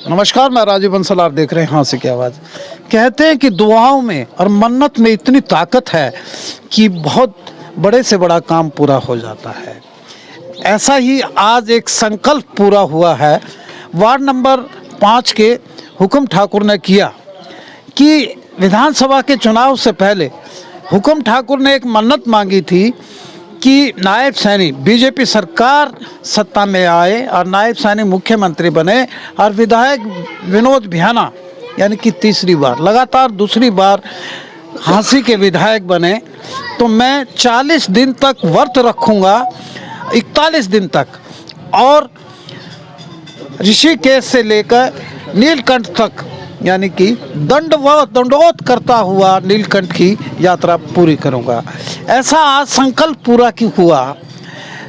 नमस्कार, मैं राजीव बंसल, आप देख रहे हैं हाँ से क्या आवाज़। कहते हैं कि दुआओं में और मन्नत में इतनी ताकत है कि बहुत बड़े से बड़ा काम पूरा हो जाता है। ऐसा ही आज एक संकल्प पूरा हुआ है। वार्ड नंबर 5 के हुक्म ठाकुर ने किया कि विधानसभा के चुनाव से पहले हुक्म ठाकुर ने एक मन्नत मांगी थी कि नायब सैनी बीजेपी सरकार सत्ता में आए और नायब सैनी मुख्यमंत्री बने और विधायक विनोद बिहाना यानी कि तीसरी बार लगातार दूसरी बार झांसी के विधायक बने, तो मैं 40 दिन तक व्रत रखूंगा, 41 दिन तक, और ऋषिकेश से लेकर नीलकंठ तक यानी कि दंडवत करता हुआ नीलकंठ की यात्रा पूरी करूंगा। ऐसा आज संकल्प पूरा क्यों हुआ?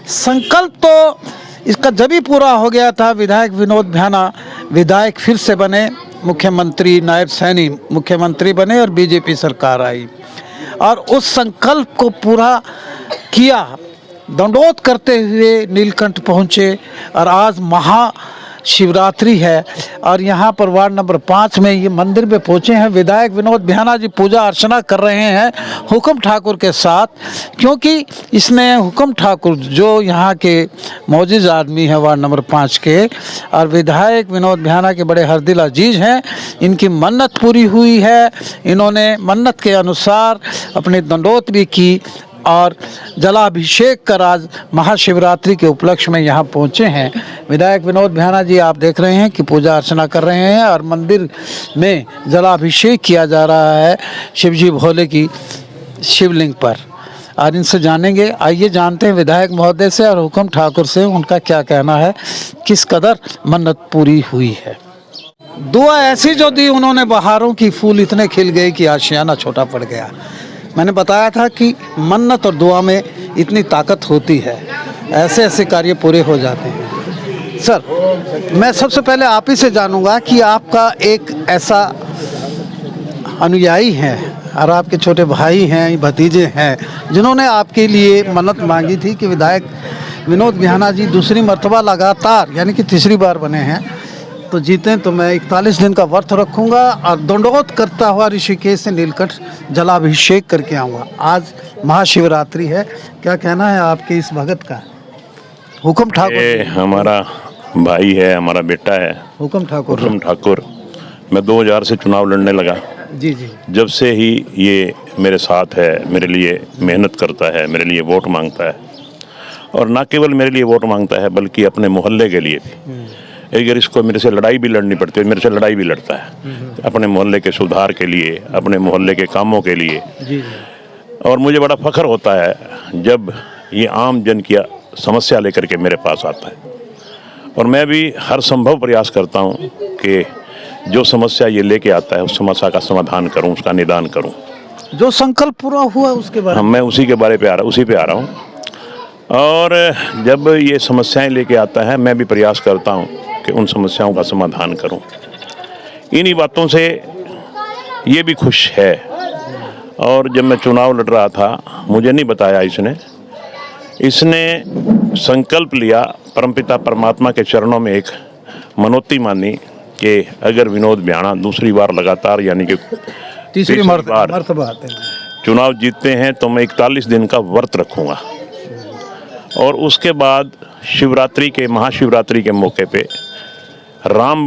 संकल्प तो इसका जब ही पूरा हो गया था, विधायक विनोद बिहाना विधायक फिर से बने, मुख्यमंत्री नायब सैनी मुख्यमंत्री बने और बीजेपी सरकार आई और उस संकल्प को पूरा किया। दंडोत करते हुए नीलकंठ पहुँचे और आज महाशिवरात्रि है और यहाँ पर वार्ड नंबर 5 में ये मंदिर में पहुँचे हैं। विधायक विनोद बिहाना जी पूजा अर्चना कर रहे हैं हुक्म ठाकुर के साथ, क्योंकि इसने हुक्म ठाकुर जो यहाँ के मौजूद आदमी है वार्ड नंबर 5 के और विधायक विनोद बिहाना के बड़े हरदिल अजीज हैं, इनकी मन्नत पूरी हुई है। इन्होंने मन्नत के अनुसार अपनी दंडोत भी की और जलाभिषेक कर आज महाशिवरात्रि के उपलक्ष्य में यहाँ पहुँचे हैं। विधायक विनोद बिहाना जी आप देख रहे हैं कि पूजा अर्चना कर रहे हैं और मंदिर में जलाभिषेक किया जा रहा है शिवजी भोले की शिवलिंग पर, और इनसे जानेंगे। आइए जानते हैं विधायक महोदय से और हुक्म ठाकुर से उनका क्या कहना है, किस कदर मन्नत पूरी हुई है। दुआ ऐसी जो दी उन्होंने, बहारों की फूल इतने खिल गए कि आशियाना छोटा पड़ गया। मैंने बताया था कि मन्नत और दुआ में इतनी ताकत होती है, ऐसे ऐसे कार्य पूरे हो जाते हैं। सर, मैं सबसे पहले आप ही से जानूंगा कि आपका एक ऐसा अनुयायी है और आपके छोटे भाई हैं, भतीजे हैं, जिन्होंने आपके लिए मन्नत मांगी थी कि विधायक विनोद बिहाना जी दूसरी मर्तबा लगातार यानी कि तीसरी बार बने हैं तो जीते तो मैं 41 दिन का व्रत रखूंगा और दंडोत करता हुआ ऋषिकेश से नीलकंठ जलाभिषेक करके आऊँगा। आज महाशिवरात्रि है, क्या कहना है आपके इस भगत का? हुक्म ठाकुर हमारा भाई है, हमारा बेटा है हुक्म ठाकुर। मैं 2000 से चुनाव लड़ने लगा। जी जी। जब से ही ये मेरे साथ है, मेरे लिए मेहनत करता है, मेरे लिए वोट मांगता है, और ना केवल मेरे लिए वोट मांगता है बल्कि अपने मोहल्ले के लिए भी। अगर इसको मेरे से लड़ाई भी लड़नी पड़ती है, मेरे से लड़ाई भी लड़ता है अपने मोहल्ले के सुधार के लिए, अपने मोहल्ले के कामों के लिए। जी। और मुझे बड़ा फख्र होता है जब ये आम जन की समस्या लेकर के मेरे पास आता है, और मैं भी हर संभव प्रयास करता हूँ कि जो समस्या ये लेके आता है उस समस्या का समाधान करूँ, उसका निदान करूँ। जो संकल्प पूरा हुआ उसके बारे में मैं उसी पे आ रहा हूँ। और जब ये समस्याएं लेके आता है मैं भी प्रयास करता हूँ कि उन समस्याओं का समाधान करूं। इन्हीं बातों से ये भी खुश है। और जब मैं चुनाव लड़ रहा था मुझे नहीं बताया इसने संकल्प लिया, परमपिता परमात्मा के चरणों में एक मनोती मानी कि अगर विनोद बिहाना दूसरी बार लगातार यानी कि तीसरी बार चुनाव जीतते हैं तो मैं 41 दिन का व्रत रखूंगा, और उसके बाद शिवरात्रि के महाशिवरात्रि के मौके पे राम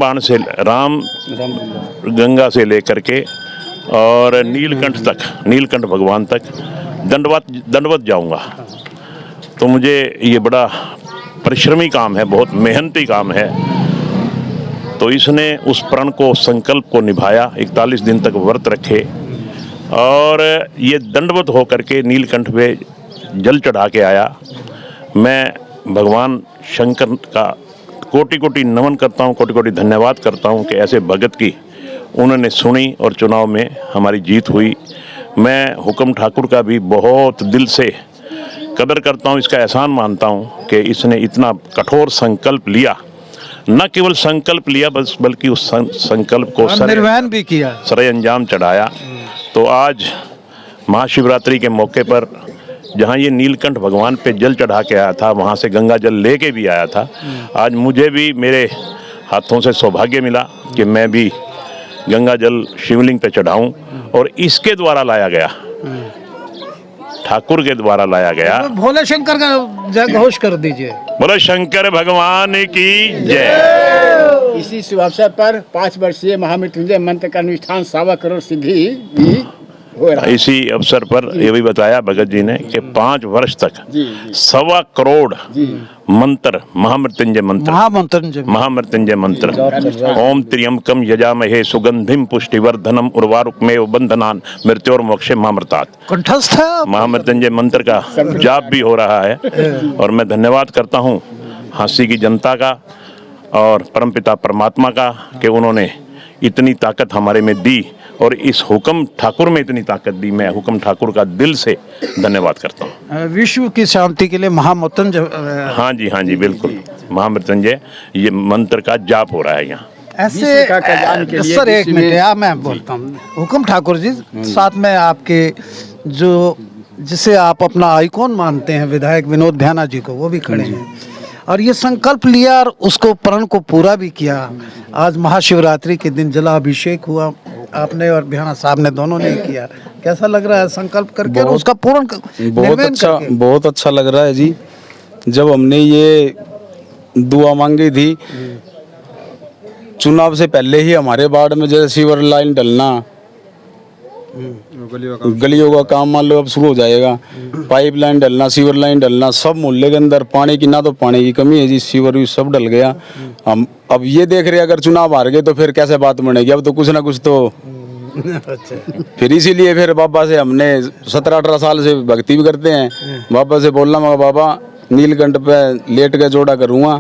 गंगा से लेकर के और नीलकंठ भगवान तक दंडवत जाऊंगा। तो मुझे ये बड़ा परिश्रमी काम है, बहुत मेहनती काम है। तो इसने उस प्रण को, संकल्प को निभाया, 41 दिन तक व्रत रखे और ये दंडवत होकर के नीलकंठ पे जल चढ़ा के आया। मैं भगवान शंकर का कोटि कोटि नमन करता हूँ, कोटि कोटि धन्यवाद करता हूँ कि ऐसे भगत की उन्होंने सुनी और चुनाव में हमारी जीत हुई। मैं हुक्म ठाकुर का भी बहुत दिल से कदर करता हूँ, इसका एहसान मानता हूँ कि इसने इतना कठोर संकल्प लिया, न केवल संकल्प लिया बल्कि उस संकल्प को सरे अंजाम चढ़ाया। तो आज महाशिवरात्रि के मौके पर जहाँ ये नीलकंठ भगवान पे जल चढ़ा के आया था, वहाँ से गंगा जल लेके भी आया था। आज मुझे भी मेरे हाथों से सौभाग्य मिला कि मैं भी गंगा जल शिवलिंग पे चढ़ाऊं, और इसके द्वारा लाया गया, ठाकुर के द्वारा लाया गया। भोले शंकर का जय घोष कर दीजिए। बोलो शंकर भगवान की जय। इसी शुभ अवसर पर 5 वर्षीय महामृत्युंजय मंत्र का अनुष्ठान 1.25 करोड़ सिद्धि भी हो रहा है। इसी अवसर पर ये भी बताया भगत जी ने कि 5 वर्ष तक 1.25 करोड़ मंत्र, महामृत्युंजय मंत्र, महामृत्युंजय मंत्र, ओम त्र्यंबकम यजामहे सुगंधिम पुष्टिवर्धनम उर्वारुकमेव बंधनान मृत्योर्मोक्षमामृतात्, कंठस्थ है। महामृत्युंजय मंत्र का जाप भी हो रहा है। और मैं धन्यवाद करता हूँ हांसी की जनता का और परमपिता परमात्मा का कि उन्होंने इतनी ताकत हमारे में दी, और इस हुक्म ठाकुर में इतनी ताकत दी। मैं हुक्म ठाकुर का दिल से धन्यवाद करता हूँ। विश्व की शांति के लिए महामृत्युंजय। हाँ जी बिल्कुल, महामृत्युंजय ये मंत्र का जाप हो रहा है यहाँ। ऐसे सर एक मिनट यार, मैं बोलता हूँ हुक्म ठाकुर जी, साथ में आपके जो जिसे आप अपना आइकॉन मानते हैं विधायक विनोद ध्याना जी को, वो भी खड़े हैं और ये संकल्प लिया और उसको प्रण को पूरा भी किया। आज महाशिवरात्रि के दिन जलाभिषेक हुआ, आपने और भियाना साहब ने दोनों ने किया। कैसा लग रहा है संकल्प करके और उसका पूर्ण बहुत अच्छा लग रहा है जी। जब हमने ये दुआ मांगी थी चुनाव से पहले ही, हमारे वार्ड में जैसे सीवर लाइन डलना, गलियों का काम मान लो अब शुरू हो जाएगा, पाइप लाइन डलना, सीवर लाइन डलना, सब मोहल्ले के अंदर पानी की, ना तो पानी की कमी है जी, सीवर भी सब डल गया। हम अब ये देख रहे हैं अगर चुनाव हार गए तो फिर कैसे बात बनेगी, अब तो कुछ ना कुछ तो फिर इसीलिए फिर बाबा से हमने 17-18 साल से भक्ति भी करते हैं। बाबा से बोलना मैं बाबा नीलकंठ पे लेट के जोड़ा करूँगा,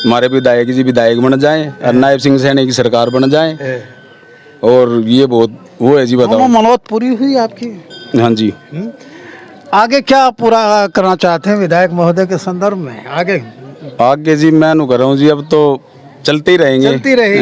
हमारे विधायक जी विधायक बन जाए और नायब सिंह सैनी की सरकार बन जाए, और ये बहुत वो है जी। बताओ मनोरथ पूरी हुई आपकी? हाँ जी। आगे क्या पूरा करना चाहते हैं विधायक महोदय के संदर्भ में? आगे जी मैं नु कर रहा हूँ जी, अब तो चलते ही रहेंगे।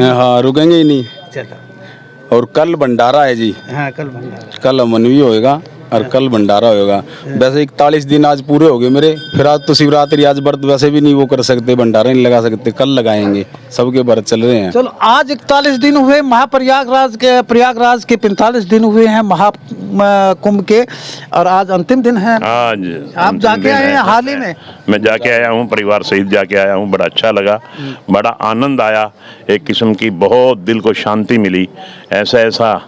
हाँ, रुकेंगे ही नहीं। चलो। और कल भंडारा है जी। हाँ, कल भंडारा, कल अमन भी होएगा और कल भंडारा होएगा। वैसे 41 दिन आज पूरे हो गए मेरे, फिर आज तो शिवरात्रि, आज व्रत वैसे भी नहीं वो कर सकते, भंडारा नहीं लगा सकते, कल लगाएंगे, सबके व्रत चल रहे हैं। चलो, आज 41 दिन हुए प्रयागराज के 45 दिन हुए हैं महाकुंभ के, और आज अंतिम दिन है। आज आप जाके आए हैं हाल ही में? मैं जाके आया हूँ, परिवार सहित जाके आया हूँ, बड़ा अच्छा लगा, बड़ा आनंद आया, एक किस्म की बहुत दिल को शांति मिली। ऐसा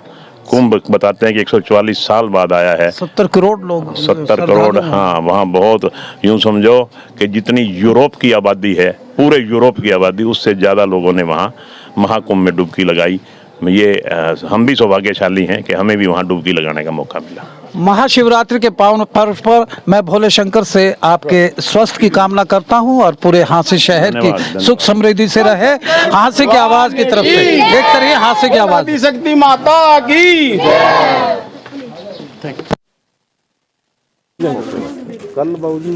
कुंभ बताते हैं कि 144 साल बाद आया है। 70 करोड़ लोग, 70 करोड़। हाँ, वहाँ बहुत, यूँ समझो कि जितनी यूरोप की आबादी है, पूरे यूरोप की आबादी, उससे ज़्यादा लोगों ने वहाँ महाकुंभ में डुबकी लगाई। ये हम भी सौभाग्यशाली हैं कि हमें भी वहाँ डुबकी लगाने का मौका मिला। महाशिवरात्रि के पावन पर्व पर मैं भोले शंकर से आपके स्वास्थ्य की कामना करता हूं और पूरे हांसी शहर की सुख समृद्धि से रहे। हांसी की आवाज की तरफ से देखते रहिए हांसी की आवाज। शक्ति माता की कल बाबूजी